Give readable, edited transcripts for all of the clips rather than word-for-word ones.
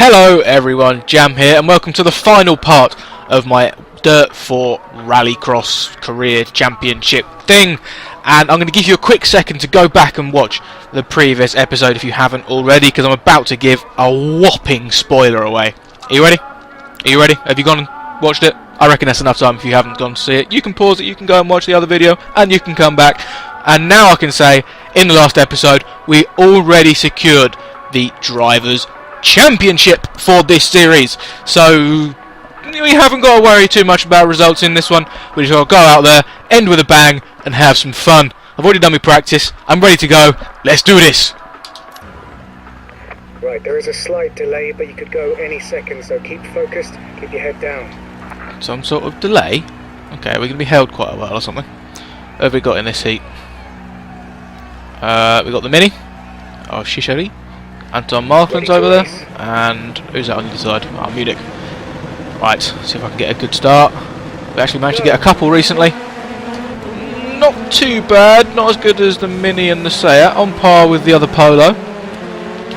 Hello everyone, Jam here, and welcome to the final part of my DiRT4 Rallycross Career Championship thing. And I'm going to give you a quick second to go back and watch the previous episode if you haven't already, because I'm about to give a whopping spoiler away. Are you ready? Are you ready? Have you gone and watched it? I reckon that's enough time if you haven't gone to see it. You can pause it, you can go and watch the other video, and you can come back. And now I can say, in the last episode, we already secured the Drivers' Championship for this series. So we haven't got to worry too much about results in this one. We just got to go out there, end with a bang, and have some fun. I've already done my practice. I'm ready to go. Let's do this. Right, there is a slight delay, but you could go any second, so keep focused, keep your head down. Some sort of delay? Okay, we're going to be held quite a while or something. What have we got in this heat? We got the Mini. Oh, Shishari. Anton Markland's over there. And who's that on the other side? Oh, Munich. Right, see if I can get a good start. We actually managed to get a couple recently. Not too bad, not as good as the Mini and the Seat, on par with the other Polo.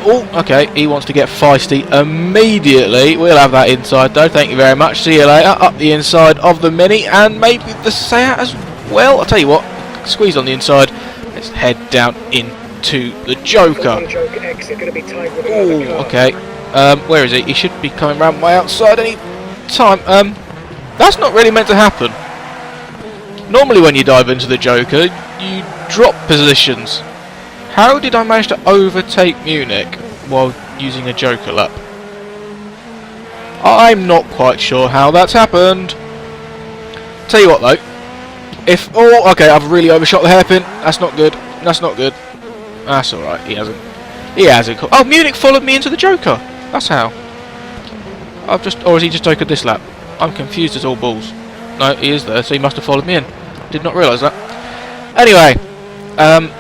Oh, okay, he wants to get feisty immediately. We'll have that inside though, thank you very much. See you later. Up the inside of the Mini and maybe the Seat as well. I'll tell you what, squeeze on the inside. Let's head down into the Joker. Oh, okay. Where is he? He should be coming round my outside any time. That's not really meant to happen. Normally when you dive into the Joker, you drop positions. How did I manage to overtake Munich while using a Joker lap? I'm not quite sure how that's happened. Tell you what though, oh, okay, I've really overshot the hairpin. That's not good. That's not good. That's all right. He hasn't. Oh, Munich followed me into the Joker. That's how. Or has he just Jokered this lap? I'm confused as all balls. No, he is there, so he must have followed me in. Did not realise that. Anyway.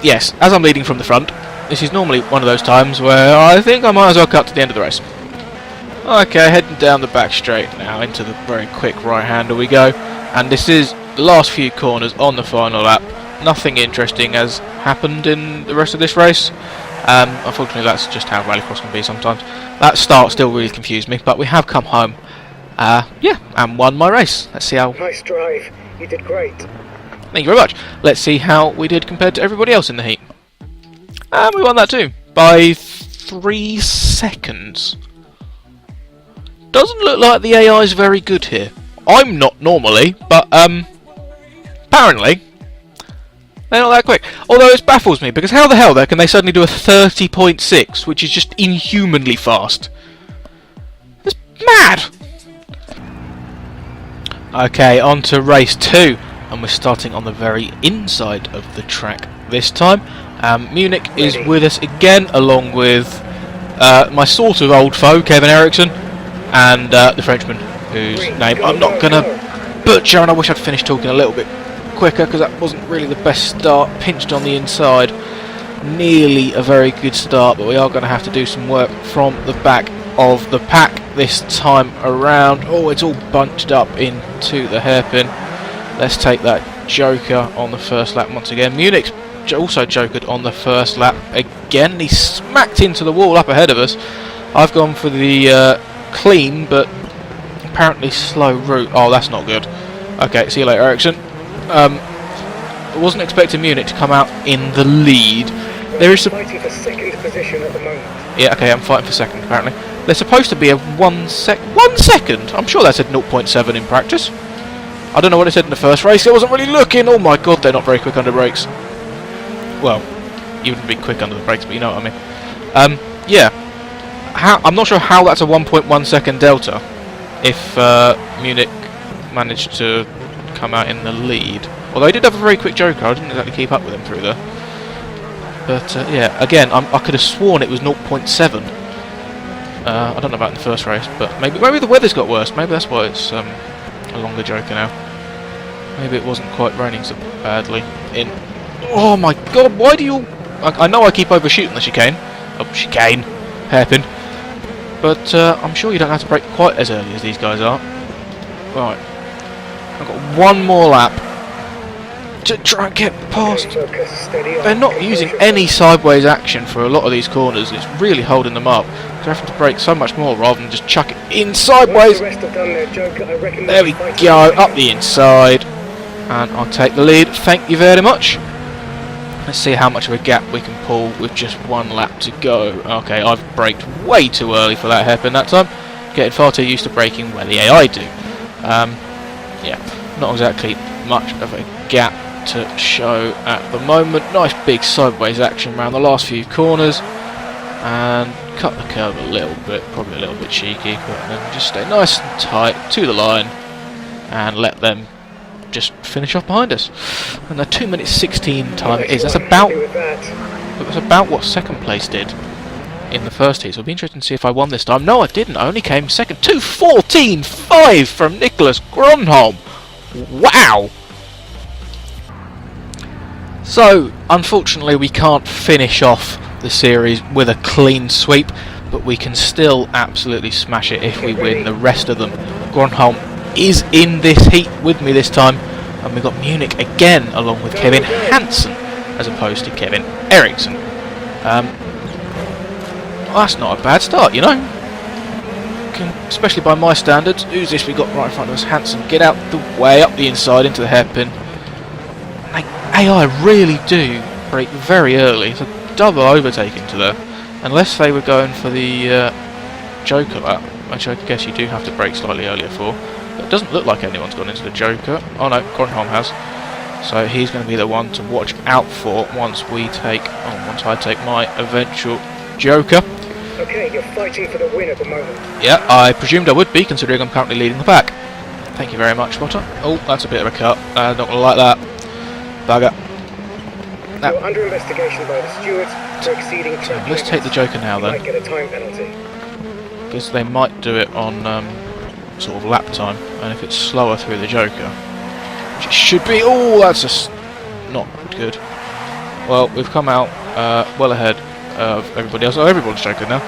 Yes, as I'm leading from the front, this is normally one of those times where I think I might as well cut to the end of the race. Okay, heading down the back straight now into the very quick right-hander we go, and this is the last few corners on the final lap. Nothing interesting has happened in the rest of this race. Unfortunately, that's just how Rallycross can be sometimes. That start still really confused me, but we have come home. Yeah, and won my race. Let's see how. Nice drive. You did great. Thank you very much. Let's see how we did compared to everybody else in the heat. And we won that too. By 3 seconds. Doesn't look like the AI is very good here. I'm not normally, but apparently they're not that quick. Although it baffles me, because how the hell can they suddenly do a 30.6, which is just inhumanly fast? It's mad! Okay, on to race 2. And we're starting on the very inside of the track this time. Munich is with us again, along with my sort of old foe, Kevin Eriksson, and the Frenchman, whose name I'm not going to butcher, and I wish I'd finished talking a little bit quicker, because that wasn't really the best start. Pinched on the inside. Nearly a very good start, but we are going to have to do some work from the back of the pack this time around. Oh, it's all bunched up into the hairpin. Let's take that Joker on the first lap once again. Munich's also jokered on the first lap again. He smacked into the wall up ahead of us. I've gone for the clean but apparently slow route. Oh, that's not good. Okay, see you later, Eriksson. I wasn't expecting Munich to come out in the lead. There is fighting for second position at the moment. Yeah, okay, I'm fighting for second apparently. There's supposed to be a 1 second. I'm sure that said 0.7 in practice. I don't know what it said in the first race. It wasn't really looking. Oh my god, they're not very quick under brakes. Well, you wouldn't be quick under the brakes, but you know what I mean. Yeah. I'm not sure how that's a 1.1 second delta if Munich managed to come out in the lead. Although he did have a very quick Joker. I didn't exactly keep up with him through there. But yeah, again, I could have sworn it was 0.7. I don't know about in the first race, but maybe the weather's got worse. Maybe that's why it's a longer Joker now. Maybe it wasn't quite raining so badly in. Oh my god, why do you... I know I keep overshooting the chicane. Oh, chicane. Hairpin. But I'm sure you don't have to brake quite as early as these guys are. Right. I've got one more lap. to try and get past. Focus, steady on. They're not using any sideways action for a lot of these corners. It's really holding them up. They're having to brake so much more rather than just chuck it in sideways. The rest have done their Joker, I reckon There we go, up the inside. And I'll take the lead. Thank you very much. Let's see how much of a gap we can pull with just one lap to go. Okay, I've braked way too early for that hairpin that time. Getting far too used to braking where the AI do. Yeah, not exactly much of a gap to show at the moment. Nice big sideways action around the last few corners. And cut the curve a little bit, probably a little bit cheeky, but then just stay nice and tight to the line and let them just finish off behind us. And the 2 minutes 16 time it is. That's about what second place did in the first heat. So it'll be interesting to see if I won this time. No, I didn't. I only came second. 2:14.5 from Nicholas Gronholm. Wow. So unfortunately we can't finish off the series with a clean sweep, but we can still absolutely smash it if we win the rest of them. Gronholm is in this heat with me this time, and we've got Munich again along with Kevin Hansen as opposed to Kevin Eriksson. Well, that's not a bad start, you know, especially by my standards. Who's this we got right in front of us? Hansen, get out the way, up the inside into the hairpin. AI really do brake very early. It's a double overtake into there, unless they were going for the Joker lap, which I guess you do have to brake slightly earlier for. But it doesn't look like anyone's gone into the Joker. Oh no, Gronholm has. So he's going to be the one to watch out for once I take my eventual Joker. Okay, you're fighting for the win at the moment. Yeah, I presumed I would be, considering I'm currently leading the pack. Thank you very much, Spotter. Oh, that's a bit of a cut. Not going to like that. Bugger. You're under investigation by the stewards for exceeding track limits. Let's take the Joker now then. You might get a time penalty. Because they might do it on sort of lap time, and if it's slower through the Joker, which it should be. Oh, that's just not good. Well, we've come out well ahead of everybody else. Oh, everybody's Joker now.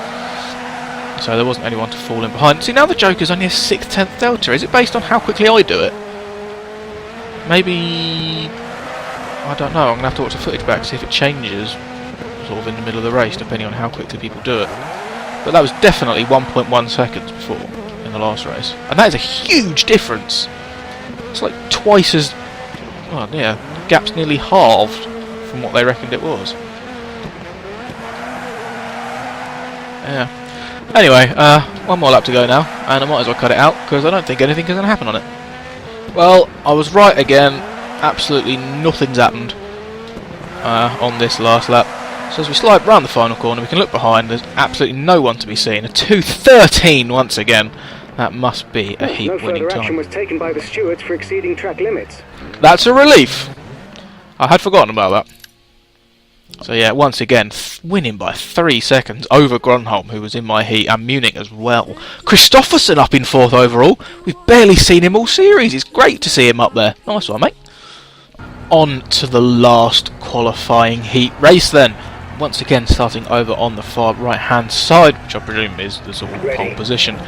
So there wasn't anyone to fall in behind. See, now the Joker's only a 6/10 delta. Is it based on how quickly I do it? Maybe, I don't know. I'm going to have to watch the footage back to see if it changes sort of in the middle of the race, depending on how quickly people do it. But that was definitely 1.1 seconds before in the last race, and that is a huge difference. It's like twice as, well, yeah, the gap's nearly halved from what they reckoned it was. Yeah. Anyway, one more lap to go now, and I might as well cut it out because I don't think anything is going to happen on it. Well, I was right again. Absolutely nothing's happened on this last lap. So as we slide round the final corner, we can look behind. There's absolutely no one to be seen. A 2:13 once again. That must be a heat-winning time. No further action was taken by the stewards for exceeding track limits. That's a relief. I had forgotten about that. So yeah, once again, winning by 3 seconds over Gronholm, who was in my heat, and Munich as well. Kristoffersen up in 4th overall. We've barely seen him all series. It's great to see him up there. Nice one, mate. On to the last qualifying heat race then. Once again, starting over on the far right-hand side, which I presume is the sort of pole position.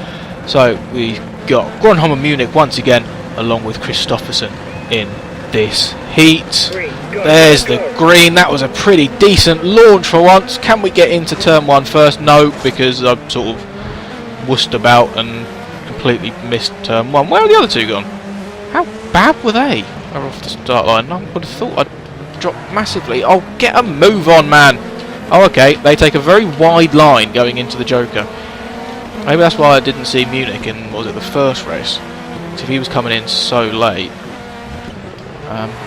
So we got Gronholm and Munich once again, along with Kristoffersen in this heat. There's the green. That was a pretty decent launch for once. Can we get into turn 1 first? No, because I sort of wussed about and completely missed turn 1. Where are the other two gone? How bad were they? They're off the start line. I would have thought I'd drop massively. Oh, get a move on, man. Oh, okay. They take a very wide line going into the Joker. Maybe that's why I didn't see Munich in, what was it, the first race? So if he was coming in so late.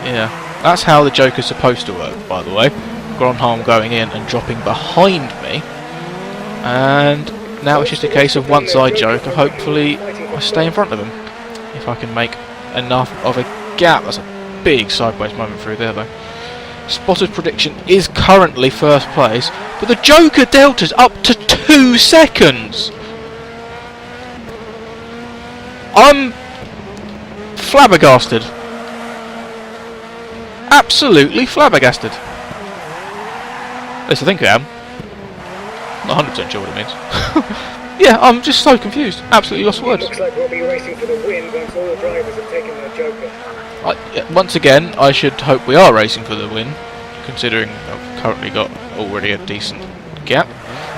Yeah. That's how the Joker's supposed to work, by the way. Gronholm going in and dropping behind me. And now it's just a case of once I Joker, hopefully I stay in front of him. If I can make enough of a gap. That's a big sideways moment through there, though. Spotter's prediction is currently first place, but the Joker delta's up to 2 seconds. I'm flabbergasted. Absolutely flabbergasted. At least I think I am. Not 100% sure what it means. Yeah, I'm just so confused. Absolutely lost for words. Looks like we'll be racing for the win once all the drivers have taken their Joker. Once again, I should hope we are racing for the win, considering I've currently got already a decent gap.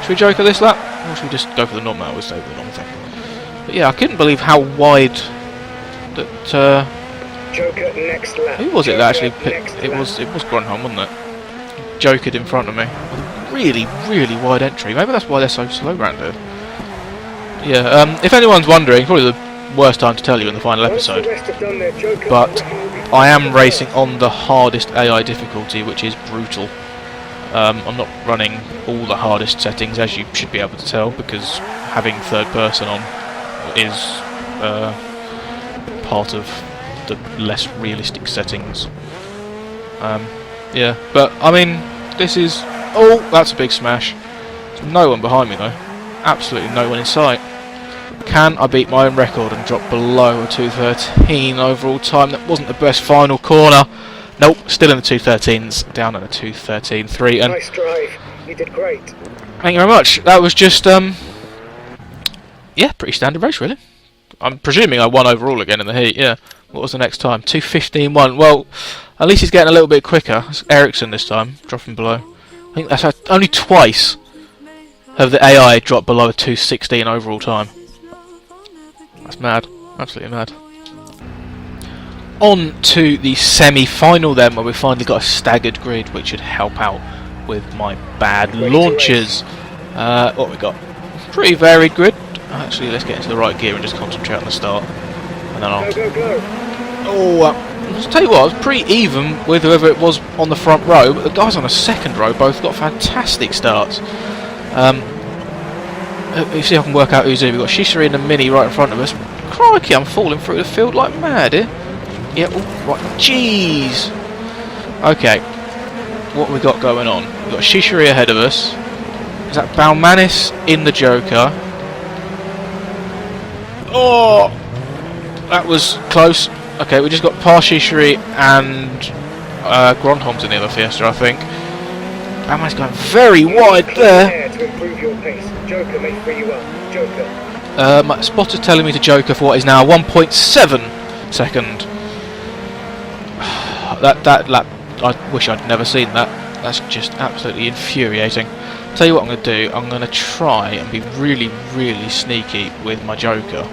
Should we joker this lap, or should we just go for the normal? I always say the normal thing. But yeah, I couldn't believe how wide that. Joker next lap. Who was it that actually picked? It was Gronholm, wasn't it? Jokered in front of me. Really, really wide entry. Maybe that's why they're so slow around here. Yeah. If anyone's wondering, probably the worst time to tell you in the final episode, but I am racing on the hardest AI difficulty, which is brutal. I'm not running all the hardest settings, as you should be able to tell, because having third person on is part of the less realistic settings. Yeah, but I mean, this is... Oh, that's a big smash. There's no one behind me though. Absolutely no one in sight. Can I beat my own record and drop below a 2:13 overall time? That wasn't the best final corner. Nope, still in the 2:13s, down at a 2:13.3. And nice drive, you did great. thank you very much. That was just yeah, pretty standard race really. I'm presuming I won overall again in the heat. Yeah. What was the next time? 2:15.1. Well, at least he's getting a little bit quicker. It's Ericsson this time, dropping below. I think that's only twice have the AI dropped below a 2:16 overall time. That's mad. Absolutely mad. On to the semi-final then, where we finally got a staggered grid, which should help out with my bad launches. What we got? Pretty varied grid. Actually, let's get into the right gear and just concentrate on the start. And then I'll... Go. Oh, I'll tell you what, I was pretty even with whoever it was on the front row, but the guys on the second row both got fantastic starts. You see if I can work out who's who. We've got Shishiri and the Mini right in front of us. Crikey, I'm falling through the field like mad here. Yeah, oh, right, jeez. Okay, what we got going on? We've got Shishiri ahead of us. Is that Balmanis in the Joker? Oh, that was close. Okay, we just got Shishiri and Gronholm's in the other Fiesta, I think. Balmanis going very wide there. To improve your pace. Joker may free you up. Joker. My spotter's telling me to joker for what is now 1.7 second. That lap, I wish I'd never seen that. That's just absolutely infuriating. Tell you what I'm going to do. I'm going to try and be really, really sneaky with my joker.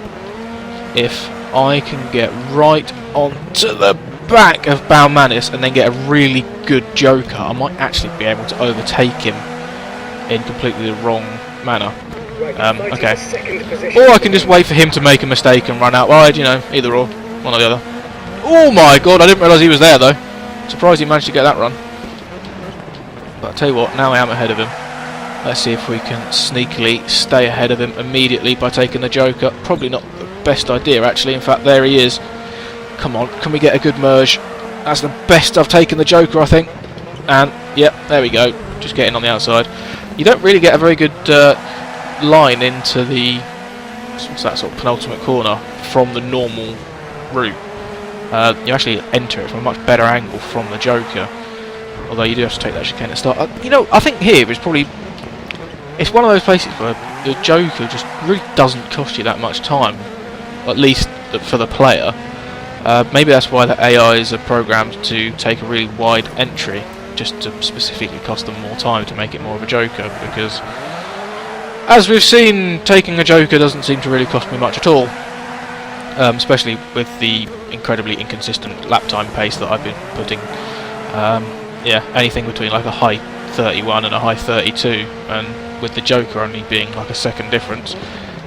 If I can get right onto the back of Balmanis and then get a really good joker, I might actually be able to overtake him in completely the wrong manner. Okay. Or I can just wait for him to make a mistake and run out wide, you know, either or, one or the other. Oh my god, I didn't realise he was there though. Surprised he managed to get that run. But I'll tell you what, now I am ahead of him. Let's see if we can sneakily stay ahead of him immediately by taking the joker. Probably not the best idea actually, in fact there he is. Come on, can we get a good merge? That's the best I've taken the joker I think. And, yep, there we go. Just getting on the outside. You don't really get a very good line into the what's that sort of penultimate corner from the normal route. You actually enter it from a much better angle from the joker. Although you do have to take that chicane at the start. You know, I think here is probably... It's one of those places where the joker just really doesn't cost you that much time. At least for the player. Maybe that's why the AIs are programmed to take a really wide entry, just to specifically cost them more time to make it more of a joker, because as we've seen, taking a joker doesn't seem to really cost me much at all, especially with the incredibly inconsistent lap time pace that I've been putting. Yeah, anything between like a high 31 and a high 32, and with the joker only being like a second difference.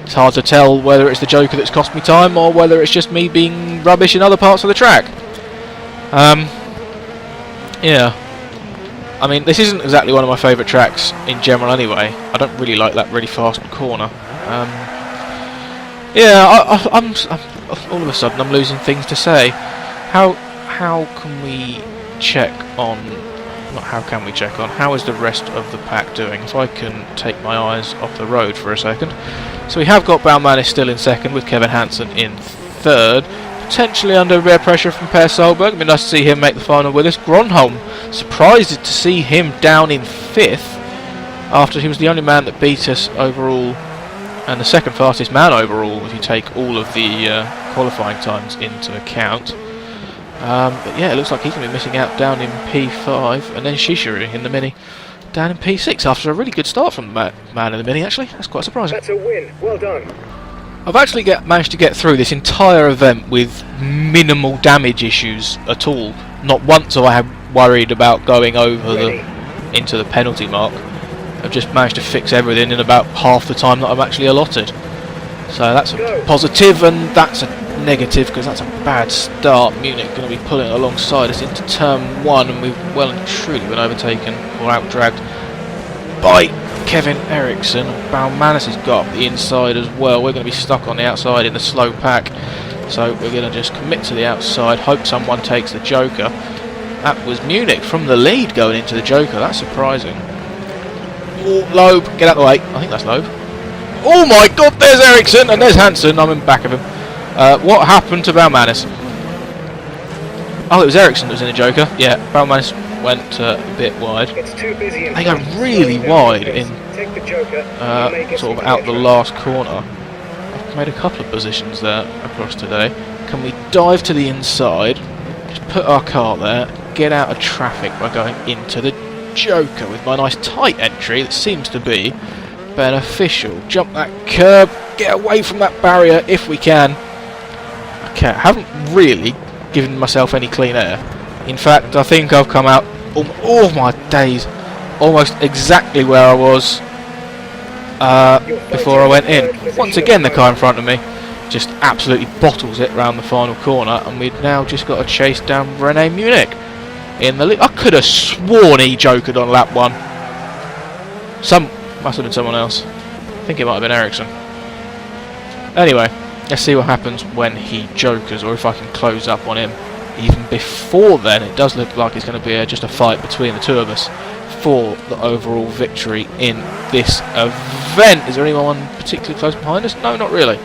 It's hard to tell whether it's the joker that's cost me time or whether it's just me being rubbish in other parts of the track. Yeah. I mean, this isn't exactly one of my favourite tracks in general anyway. I don't really like that really fast corner. Yeah, I'm all of a sudden I'm losing things to say. How can we check on... Not how can we check on, how is the rest of the pack doing? If I can take my eyes off the road for a second. So we have got Balmanis still in second with Kevin Hansen in third. Potentially under rare pressure from Per Solberg. It'd be nice to see him make the final with us. Gronholm, surprised to see him down in fifth after he was the only man that beat us overall and the second fastest man overall if you take all of the qualifying times into account. But yeah, it looks like he's going to be missing out down in P5, and then Shishiri in the Mini down in P6 after a really good start from the man in the Mini, actually. That's quite surprising. That's a win. Well done. I've actually managed to get through this entire event with minimal damage issues at all. Not once have I had worried about going over into the penalty mark. I've just managed to fix everything in about half the time that I've actually allotted. So that's a positive, and that's a negative because that's a bad start. Munich going to be pulling alongside us into turn 1, and we've well and truly been overtaken or outdragged by Kevin Eriksson. Baumanis has got up the inside as well. We're going to be stuck on the outside in the slow pack, so we're going to just commit to the outside, hope someone takes the Joker. That was Munich from the lead going into the Joker. That's surprising. Oh, Loeb, get out of the way. I think that's Loeb. Oh my god, there's Eriksson and there's Hansen. I'm in back of him. What happened to Baumanis? Oh, it was Eriksson that was in the Joker. Yeah, Baumanis went a bit wide. It's too busy. They go really wide in Take the Joker, sort of out the last corner. I've made a couple of positions there across today. Can we dive to the inside, just put our car there, get out of traffic by going into the Joker with my nice tight entry that seems to be beneficial. Jump that curb, get away from that barrier if we can. Okay, I haven't really given myself any clean air. In fact, I think I've come out all my days almost exactly where I was before I went in. Once again, the car in front of me just absolutely bottles it round the final corner, and we've now just got to chase down Rene Munich in the lead. I could have sworn he jokered on lap 1. Must have been someone else. I think it might have been Eriksson. Anyway, let's see what happens when he jokers, or if I can close up on him. Even before then, it does look like it's going to be just a fight between the two of us for the overall victory in this event. Is there anyone particularly close behind us? No, not really.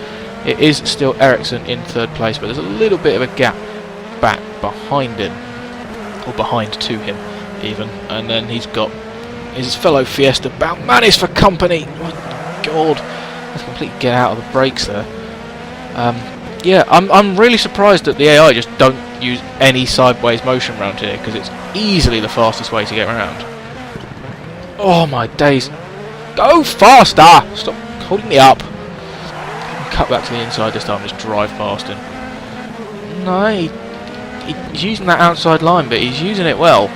It is still Eriksson in 3rd place, but there's a little bit of a gap back behind him, or behind to him even, and then he's got his fellow Fiesta Baumanis for company. My god, that's completely get out of the brakes there. Yeah, I'm really surprised that the AI just don't use any sideways motion around here, because it's easily the fastest way to get around. Oh my days. Go faster! Stop holding me up. Cut back to the inside this time, just drive past him. No, he's using that outside line, but he's using it well.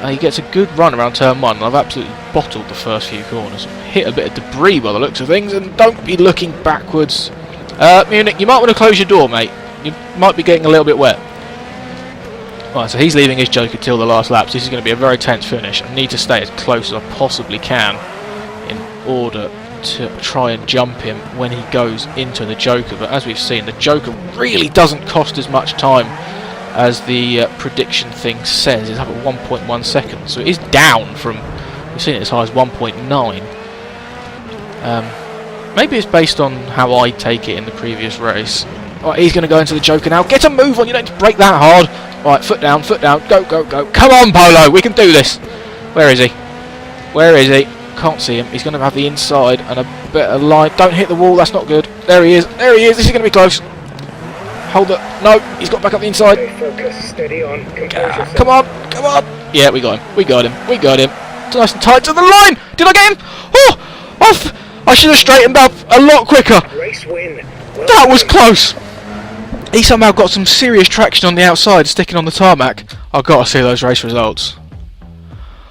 He gets a good run around turn 1, and I've absolutely bottled the first few corners. Hit a bit of debris by the looks of things, and don't be looking backwards. Munich, you might want to close your door, mate. You might be getting a little bit wet. Right, so he's leaving his Joker till the last lap, so this is going to be a very tense finish. I need to stay as close as I possibly can in order to try and jump him when he goes into the Joker. But as we've seen, the Joker really doesn't cost as much time as the prediction thing says. It's up at 1.1 seconds, so it is down from, we've seen it as high as 1.9. Maybe it's based on how I take it in the previous race. Right, he's going to go into the Joker now. Get a move on, you don't need to brake that hard. Right, foot down, go, go, go. Come on, Polo, we can do this. Where is he? Where is he? Can't see him. He's going to have the inside and a bit of line. Don't hit the wall, that's not good. There he is, this is going to be close. Hold it. No, he's got back up the inside. Focus, steady on, come on. Yeah, we got him. It's nice and tight to the line. Did I get him? Oh, off. I should have straightened up a lot quicker. Race win. Well that was close. He somehow got some serious traction on the outside, sticking on the tarmac. I've got to see those race results.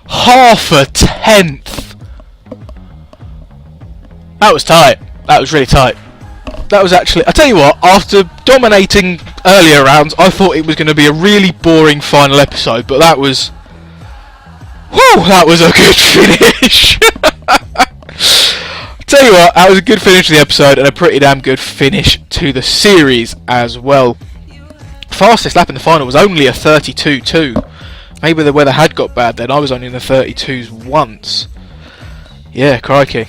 Half a tenth. That was tight. That was really tight. That was actually, I tell you what, after dominating earlier rounds, I thought it was going to be a really boring final episode, but that was, whew, that was a good finish. Tell you what, that was a good finish to the episode, and a pretty damn good finish to the series as well. Fastest lap in the final was only a 32.2. Maybe the weather had got bad then. I was only in the 32s once. Yeah, crikey.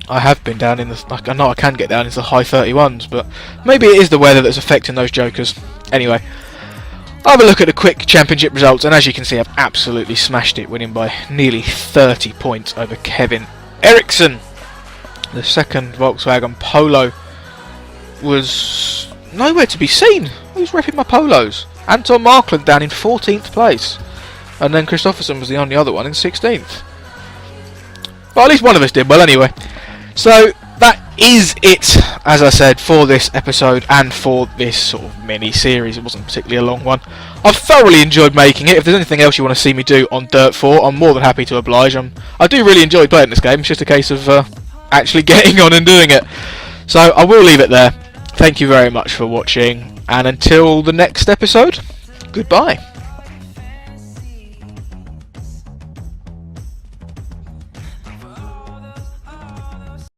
I have been down in the... I know I can get down into the high 31s, but maybe it is the weather that's affecting those Jokers. Anyway, I'll have a look at the quick championship results, and as you can see, I've absolutely smashed it, winning by nearly 30 points over Kevin Eriksson. The second Volkswagen Polo was nowhere to be seen. Who's repping my Polos? and Tom Markland down in 14th place. And then Christopherson was the only other one in 16th. Well, at least one of us did well anyway. So that is it, as I said, for this episode and for this sort of mini-series. It wasn't particularly a long one. I've thoroughly enjoyed making it. If there's anything else you want to see me do on DiRT4, I'm more than happy to oblige. I do really enjoy playing this game. It's just a case of actually getting on and doing it. So I will leave it there. Thank you very much for watching, and until the next episode, goodbye.